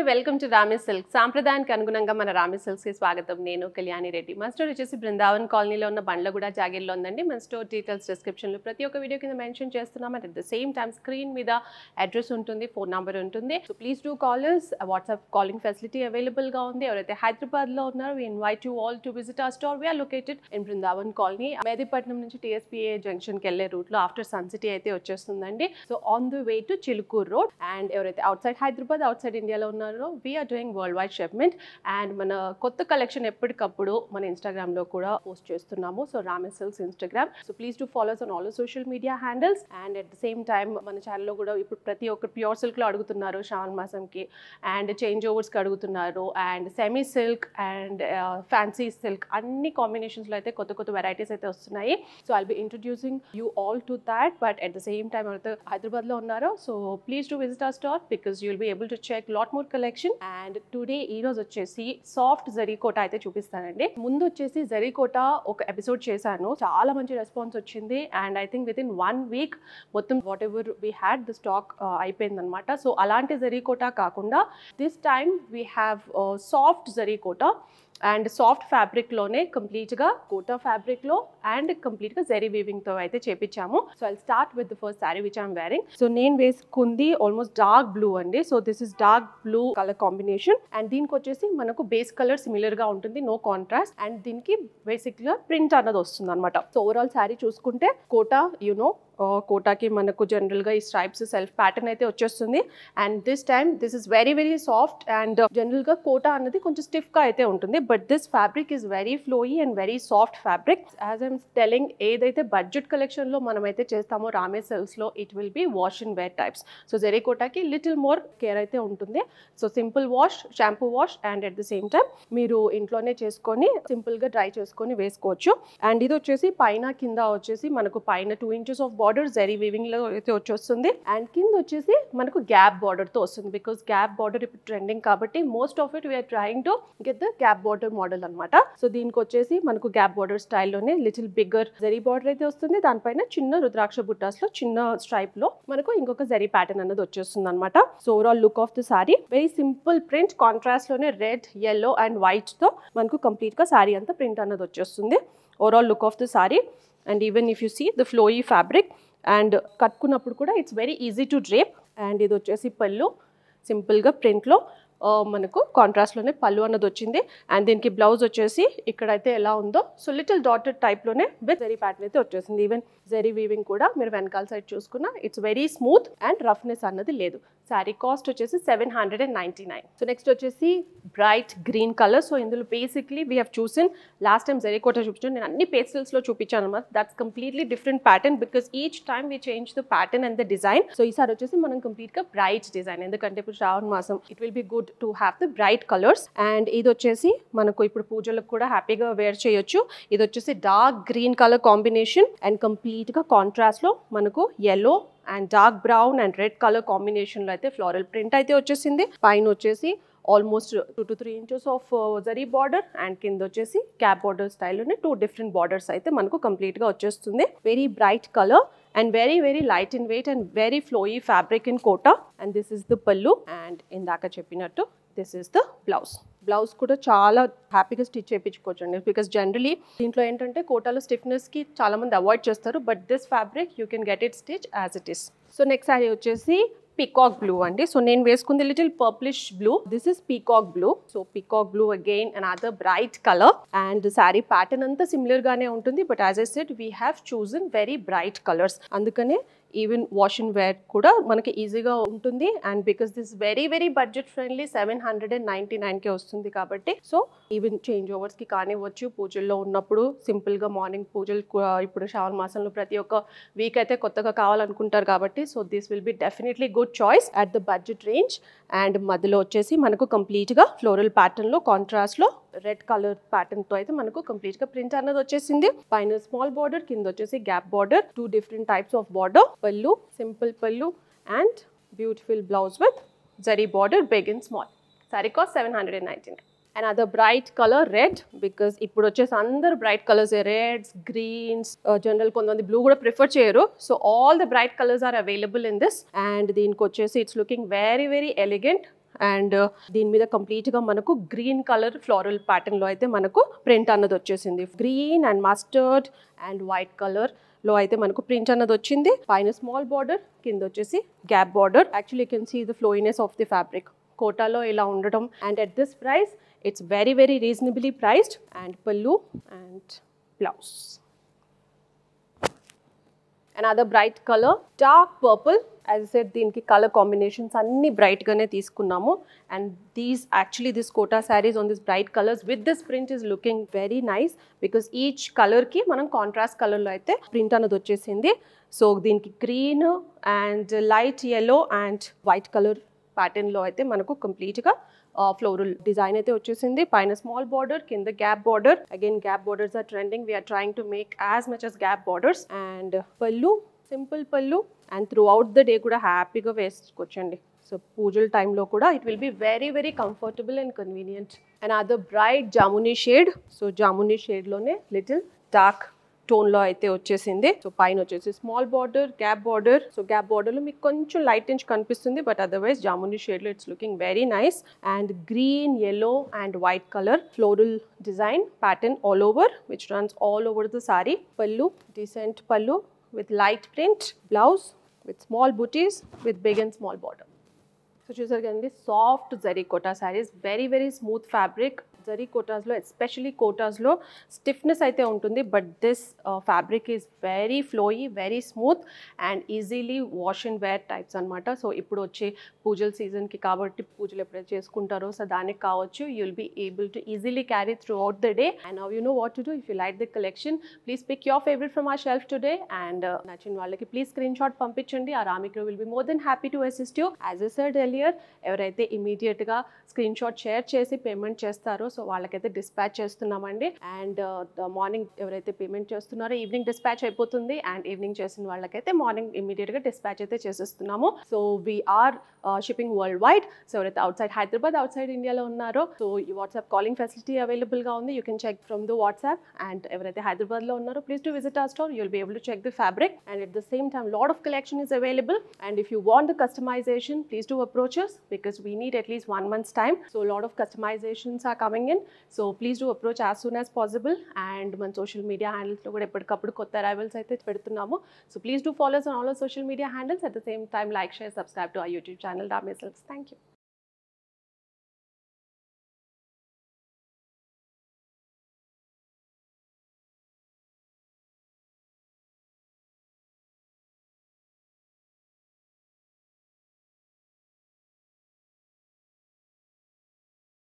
Welcome to Rami silk. సాంప్రదాయానికి అనుగుణంగా మన రామి సిల్క్స్ కి స్వాగతం. నేను కళ్యాణి రెడ్డి. మన స్టోర్ వచ్చేసి బృందావన్ కాలనీలో ఉన్న బండ్లగూడ జాగిర్లో ఉందండి. మన స్టోర్ డీటెయిల్స్ డిస్క్రిప్షన్లో ప్రతి ఒక్క వీడియో కింద మెన్షన్ చేస్తున్నాం. And at the same time screen మీద అడ్రస్ ఉంటుంది, ఫోన్ నెంబర్ ఉంటుంది. So please do call us. WhatsApp calling facility అవైలబుల్గా ఉంది. ఎవరైతే హైదరాబాద్లో ఉన్నారో we invite you all to visit our store. We are located in Brindavan colony. Mehdipatnam నుంచి TSPA జంక్షన్కి వెళ్ళే రూట్లో ఆఫ్టర్ సన్ సిటీ అయితే వచ్చేస్తుందండి. So on the way to Chilukuru road. And ఎవరైతే outside Hyderabad, outside ఇండియాలో ఉన్నారో we are doing worldwide shipment. And మన కొత్త కలెక్షన్ ఎప్పటికప్పుడు మన ఇన్స్టాగ్రామ్లో కూడా పోస్ట్ చేస్తున్నాము. So Rami Silks Instagram. So please do follows on all social media handles. And at the same time మన ఛానల్లో కూడా ఇప్పుడు ప్రతి ఒక్కరు ప్యూర్ సిల్క్లో అడుగుతున్నారు శ్రావణ మాసంకి, అండ్ చేంజ్ ఓవర్స్కి అడుగుతున్నారు, and semi silk and fancy silk అన్ని కాంబినేషన్స్లో అయితే కొత్త కొత్త వెరైటీస్ అయితే వస్తున్నాయి. So I'll be introducing you all to that. But at the same time ఎవరైతే హైదరాబాద్లో ఉన్నారో so please do visit our store because you will be able to check lot more collection. And today ఈ రోజు వచ్చేసి soft zari కోట అయితే చూపిస్తానండి. ముందు వచ్చేసి జరీ కోట ఒక ఎపిసోడ్ చేశాను, చాలా మంచి రెస్పాన్స్ వచ్చింది. And I think within 1 week మొత్తం whatever we had the stock అయిపోయింది అనమాట. సో అలాంటి జరీ కోట కాకుండా this time we have soft zari Kota and soft ఫ్యాబ్రిక్లోనే కంప్లీట్గా కోటా ఫ్యాబ్రిక్లో అండ్ కంప్లీట్గా జరీ వీవింగ్తో అయితే చేపించాము. So I'll start with the first saree which I'm wearing. So నేను వేసుకుంది ఆల్మోస్ట్ డార్క్ బ్లూ అండి. So this is dark blue colour combination. And దీనికి వచ్చేసి మనకు బేస్ కలర్ సిమిలర్గా ఉంటుంది, నో కాంట్రాస్ట్. అండ్ దీనికి బేసిక్గా ప్రింట్ అన్నది వస్తుంది అనమాట. సో ఓవరాల్ శారీ చూసుకుంటే కోటా కోటాకి మనకు జనరల్గా ఈ స్ట్రైప్స్ సెల్ఫ్ ప్యాటర్న్ అయితే వచ్చేస్తుంది. And this time this is very very soft. And జనరల్గా కోటా అన్నది కొంచెం స్టిఫ్గా అయితే ఉంటుంది, but this fabric is very flowy and very soft fabric. As I'm telling, ఏదైతే బడ్జెట్ కలెక్షన్లో మనమైతే చేస్తామో రామే సిల్క్స్లో it will be wash and wear types. So zari కోటాకి లిటిల్ మోర్ కేర్ అయితే ఉంటుంది. So simple wash, shampoo wash, and at the same time మీరు ఇంట్లోనే చేసుకొని సింపుల్గా డ్రై చేసుకొని వేసుకోవచ్చు. అండ్ ఇది వచ్చేసి పైన కింద వచ్చేసి మనకు పైన 2 inches of border zari weaving లో అయితే వచ్చేస్తుంది. అండ్ కింద వచ్చేసి మనకు గ్యాప్ బార్డర్ తో వస్తుంది, బికాస్ గ్యాప్ బార్డర్ ఇప్పుడు ట్రెండింగ్ కాబట్టి most of it we are trying to get the gap border model అనమాట. సో దీనికి వచ్చేసి మనకు గ్యాప్ బార్డర్ స్టైల్లోనే లిటిల్ బిగ్గర్ జరీ బార్డర్ అయితే వస్తుంది. దానిపైన చిన్న రుద్రాక్ష బుట్టాస్ లో చిన్న స్ట్రైప్ లో మనకు ఇంకొక జరీ ప్యాటర్న్ అనేది వచ్చేస్తుంది అనమాట. So overall look of the saree very simple print, contrast లోనే రెడ్, yellow అండ్ వైట్ తో మనకు కంప్లీట్ గా సారీ అంతా ప్రింట్ అనేది వచ్చేస్తుంది. Overall look of the saree. And even if you see the flowy fabric and కట్టుకున్నప్పుడు కూడా it's very easy to drape. And ఇది వచ్చేసి పళ్ళు సింపుల్గా ప్రింట్లో మనకు కాంట్రాస్ట్లోనే పళ్ళు అన్నది వచ్చింది. అండ్ దీనికి బ్లౌజ్ వచ్చేసి ఇక్కడైతే ఎలా ఉందో సో లిటిల్ డాటెడ్ టైప్లోనే విత్ జరీ ప్యాటర్న్ అయితే వచ్చేసింది. ఈవెన్ జరీ వీవింగ్ కూడా మీరు వెనకాల సైడ్ చూసుకున్నా it's very smooth and roughness అన్నది లేదు. శారీ కాస్ట్ వచ్చేసి 799. సో నెక్స్ట్ వచ్చేసి బ్రైట్ గ్రీన్ కలర్. సో ఇందులో basically we have chosen last time zari Kota చూపించాను, నేను అన్ని పేస్టల్స్లో చూపించాను అనమాట. That's completely different pattern because each time we change the pattern and the design. So ఈసారి వచ్చేసి మనం కంప్లీట్గా బ్రైట్ డిజైన్, ఎందుకంటే ఇప్పుడు శ్రావణ మాసం it will be good to have the bright colours. And ఇది వచ్చేసి మనకు ఇప్పుడు పూజలకు కూడా హ్యాపీగా వేర్ చేయొచ్చు. ఇది వచ్చేసి dark green colour combination and కంప్లీట్గా కాంట్రాస్ట్లో మనకు yellow and dark brown and red colour కాంబినేషన్లో అయితే ఫ్లోరల్ ప్రింట్ అయితే వచ్చేసింది. పైన వచ్చేసి almost 2 to 3 inches of zari border and కింద వచ్చేసి క్యాప్ బార్డర్ స్టైల్లోనే 2 different బార్డర్స్ అయితే మనకు కంప్లీట్గా వచ్చేస్తుంది. Very bright colour and very very light in weight and very flowy fabric in Kota. And this is the pallu. And ఇందాక చెప్పినట్టు this is the blouse. Blouse కూడా చాలా హ్యాపీగా స్టిచ్ చేయించుకోవచ్చు అండి, బికాస్ జనరలీ దీంట్లో ఏంటంటే కోటాలో స్టిఫ్నెస్కి చాలా మంది అవాయిడ్ చేస్తారు, but this fabric you can get it stitch as it is. So next sari వచ్చేసి పీకాక్ బ్లూ అండి. సో నేను వేసుకుంది little purplish blue. This is peacock blue. So peacock blue again another bright colour. And sari pattern అంతా similar గానే ఉంటుంది, but as I said we have chosen very bright colours. అందుకనే even wash and wear కూడా మనకి ఈజీగా ఉంటుంది. And because this very very budget friendly 799కే వస్తుంది కాబట్టి సో ఈవెన్ చేంజ్ ఓవర్స్కి కానివ్వచ్చు, పూజల్లో ఉన్నప్పుడు సింపుల్గా మార్నింగ్ పూజలు ఇప్పుడు శ్రావణ మాసంలో ప్రతి ఒక్క వీక్ అయితే కొత్తగా కావాలనుకుంటారు కాబట్టి so this will be definitely good choice at the budget range. And మధ్యలో వచ్చేసి మనకు కంప్లీట్గా ఫ్లోరల్ ప్యాటర్న్లో కాంట్రాస్ట్లో రెడ్ కలర్ ప్యాటర్న్తో అయితే మనకు కంప్లీట్గా ప్రింట్ అన్నది వచ్చేసింది. పైన స్మాల్ బార్డర్, కింద వచ్చేసి gap border, 2 different types of border. Pallu, simple pallu and beautiful blouse with zari border, big and small. Saree cost 799. Another bright color red, because ఇప్పుడు వచ్చేసి అందరు bright colours, reds, greens, general కొంతమంది blue కూడా prefer చేయరు. So all the bright colours are available in this. And దీనికి వచ్చేసి it's looking very very elegant and దీని మీద కంప్లీట్గా మనకు గ్రీన్ కలర్ ఫ్లోరల్ ప్యాటర్న్లో అయితే మనకు ప్రింట్ అన్నది వచ్చేసింది. Green and mustard and white కలర్లో అయితే మనకు ప్రింట్ అన్నది వచ్చింది. పైన స్మాల్ బార్డర్, కింద వచ్చేసి gap border. Actually you can see the flowiness of the fabric కోటాలో ఇలా ఉండటం. And at this price it's very very reasonably priced. And pallu and blouse. Another bright color, dark purple. As I said, దీనికి colour combinations అన్ని bright గానే తీసుకున్నాము. And this kota sarees on this bright colors with this print is looking very nice because each color కి మనం contrast colour లో అయితే print అనేది వచ్చేసింది. సో దీనికి green and light yellow and white colour pattern లో అయితే మనకు కంప్లీట్ గా ఫ్లోరల్ డిజైన్ అయితే వచ్చేసింది. పైన స్మాల్ బార్డర్, కింద gap border. Again gap borders are trending. We are trying to make as much as gap borders. And pallu, simple pallu. And throughout the day కూడా హ్యాపీగా వేసుకోవచ్చండి. సో పూజల టైంలో కూడా it will be very very comfortable and convenient. And other bright jamuni shade. So jamuni షేడ్లోనే little dark టోన్లో అయితే వచ్చేసింది. సో పైన వచ్చేసి small border, gap border. So gap బార్డర్లో మీకు కొంచెం లైట్ టించ్ కనిపిస్తుంది, బట్ అదర్వైజ్ జామునీ షేడ్లో it's looking very nice. And green, yellow and white colour floral design pattern all over which runs all over the sorry. పల్లు, decent పల్లు with light print, blouse with small booties with big and small border. So చూసారు కదండి, soft zari Kota sarees, very very smooth fabric. Zari కోటాస్లో especially కోటాస్లో stiffness అయితే ఉంటుంది, but this fabric is very flowy, very smooth and easily wash and wear types అనమాట. So ఇప్పుడు వచ్చే పూజల సీజన్కి కాబట్టి పూజలు ఎప్పుడైతే చేసుకుంటారో సో దానికి కావచ్చు, you will be able to easily carry throughout the day. And now you know what to do. If you like the collection, please pick your favourite from our shelf today. And నచ్చిన వాళ్ళకి please screenshot పంపించండి. ఆ రామిక్రో will be more than happy to assist you. As I said earlier, ఎవరైతే ఇమీడియట్గా screenshot share చేసి payment చేస్తారో so వాళ్ళకైతే డిస్పాచ్ చేస్తున్నామండి. అండ్ మార్నింగ్ ఎవరైతే పేమెంట్ చేస్తున్నారో ఈవినింగ్ డిస్పాచ్ అయిపోతుంది. అండ్ ఈవినింగ్ చేసిన వాళ్ళకైతే మార్నింగ్ ఇమీడియట్గా డిస్పాచ్ అయితే చేసేస్తున్నాము. So we are shipping worldwide. So ఎవరైతే outside Hyderabad, outside ఇండియాలో ఉన్నారో సో ఈ వాట్సాప్ కాలింగ్ ఫెసిలిటీ అవైలబుల్గా ఉంది. You can check from the WhatsApp. And ఎవరైతే హైదరాబాద్లో ఉన్నారో please to visit our store. You will be able to check the fabric. And at the same time, lot of collection is available. And if you want the customization, please do approach us because we need at least 1 month's time. So a lot of customizations are coming in. So please do approach as soon as possible. And మన social media handles లో కూడా ఎప్పటికప్పుడు కొత్త arrivals అయితే పెడుతున్నాము. So please do follow us on all our social media handles. At the same time, like, share, subscribe to our YouTube channel, Dami Silks. Thank you.